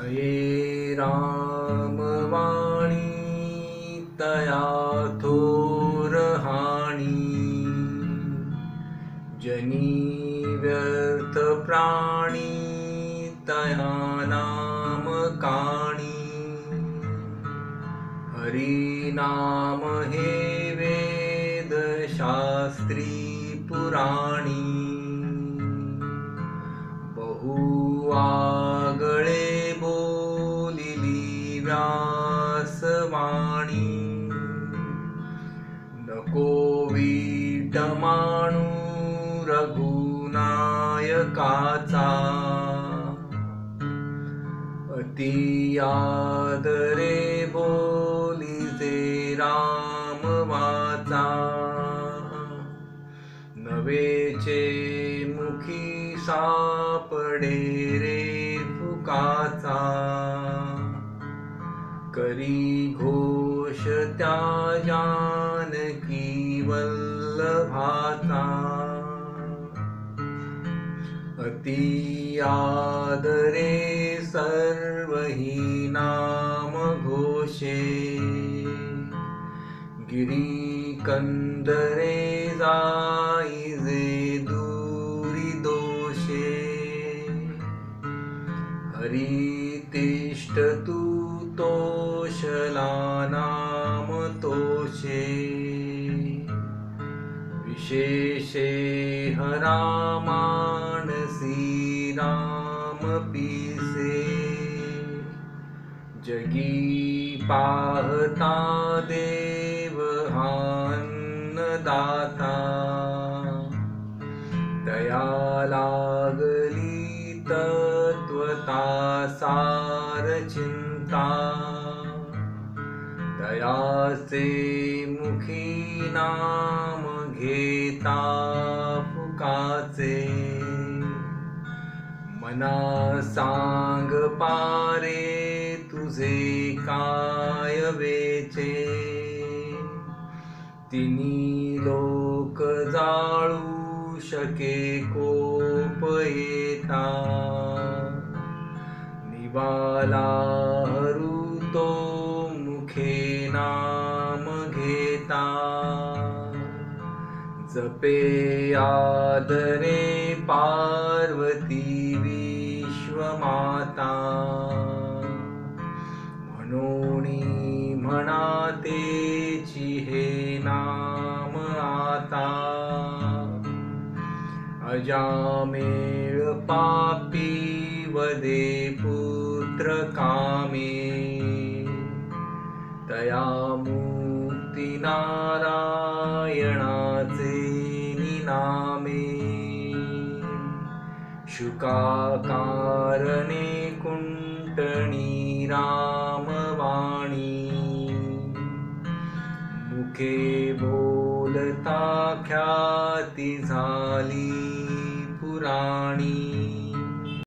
ये राम वाणी तया थोर हानी, जनी व्यर्थ प्राणी तया नाम काणी। हरि नाम हे वेद शास्त्री पुराणी, बहुआगळे बोलिली व्यासवाणी। नको वीट मानू रघुनायकाचा, अति आदरे बोलिजे राम वाचा। नवेचे मुखी सापडे रे फुकाचा, करी घोष त्या जानकी वल्लभाचा। अति आदरे सर्वही नाम घोषे, गिरी कंदरे जाईजे दूरी दोषे। हरि तिष्ठ तू तोषला नाम तोषे, विशेषे हरा मानसी राम पीसे। जगी पाहता देव हा अन्नदाता, दया लागली तत्वता सार चिंता। दयाचे मुखी नाम घेता फुकाचे, मना सांग पारे तुझे काय वेचे। तिनी लोक जाळू शके कोप येता, निवाला हरू तो मुखे नाम घेता। जपे आदरे पार्वती विश्वमाता, म्हणोनी म्हणातेची हे नाम आता। अजामेळ पापी वदे पुत्र कामे, तया मुक्ती नारायणाचे निनामे। शुकाकारणे कुंटणी रामवाणी, मुखे बोलता ख्याती झाली पुराणी।